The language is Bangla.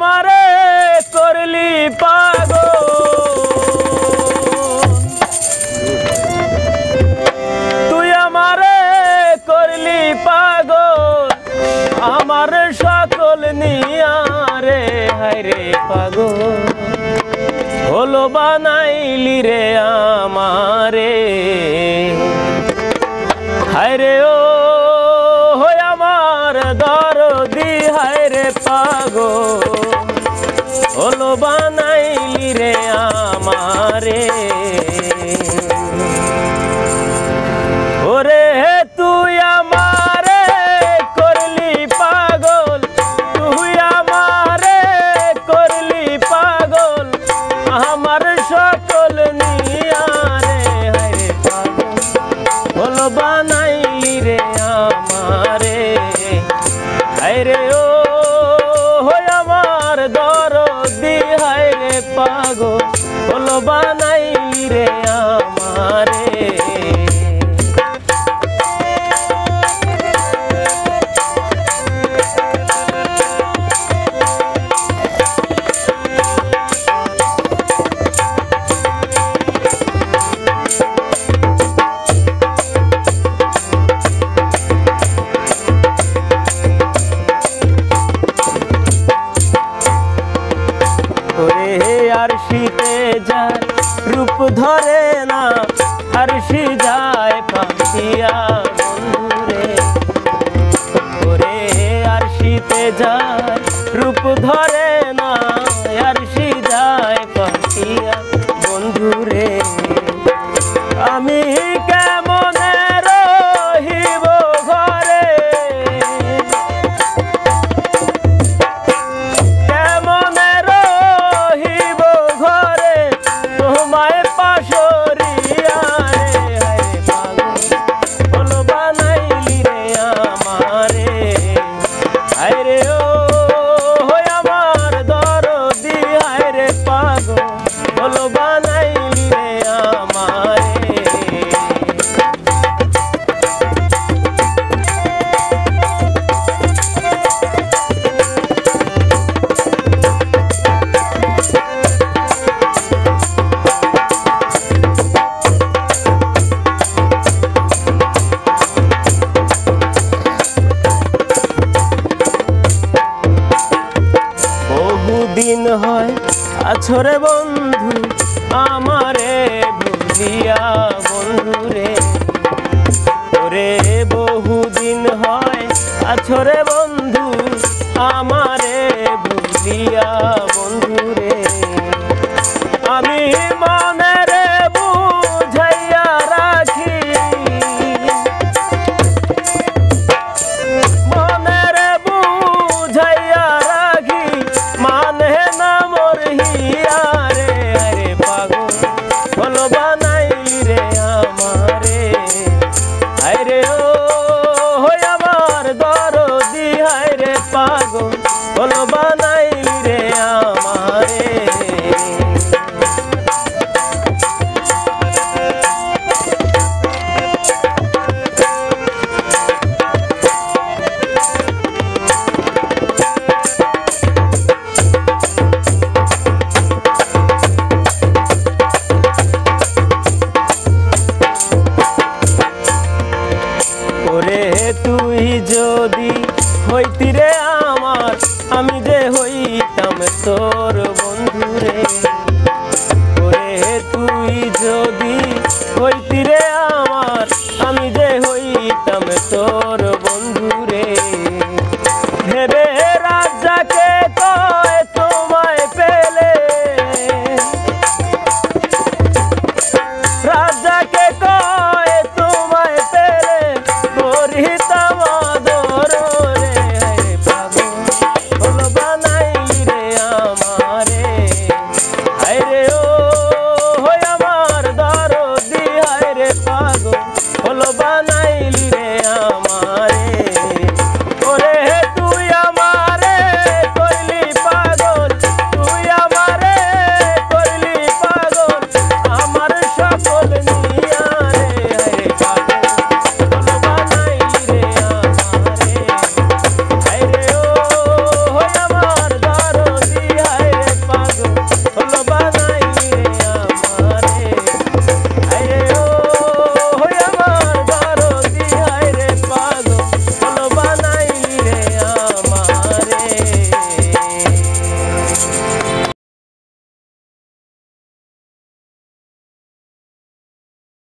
আমারে করলি পাগল তুই আমারে করলি পাগল আমার সকল নিয়া রে হায় রে পাগল হলো বানাইলি রে আমারে হায় রে ও আমার দরদি হায় রে পাগল হলো বানাইলি রে আমারে ওরে তুই আমারে করলি পাগল তুই আমারে করলি পাগল আমার সকল নিয়া রে হায় রে পাগল হলো বানাইলি রে আমারে হায় রে ও আমার দরদি হায় রে পাগল হলো বানাইলি রে আমারে আরশিতে যায় রূপ ধরে না আরশি যায় পাখিয়া বন্ধুরে ওরে আরশিতে যায় রূপ ধরে না আরশি যায় পাখিয়া বন্ধুরে আমি কেমনে রহিব ঘরে দিন হয় আছরে বন্ধু আমারে ভুলিয়া বন্ধুরে ওরে বহুদিন হয় আছরে বন্ধু আমারে ভুলিয়া বন্ধুরে আমি মনে রে বুঝাইয়া রাখি মনে রে বুঝাইয়া রাখি মানে না মোর হিয়া রে আরে পাগল হলো বানাইলি রে আমারে হায় রে ও আমার দরদি হায় রে পাগল হলো বানাইলি রে আমারে তুই যদি হইতি রে আমার আমি যে হইতাম তো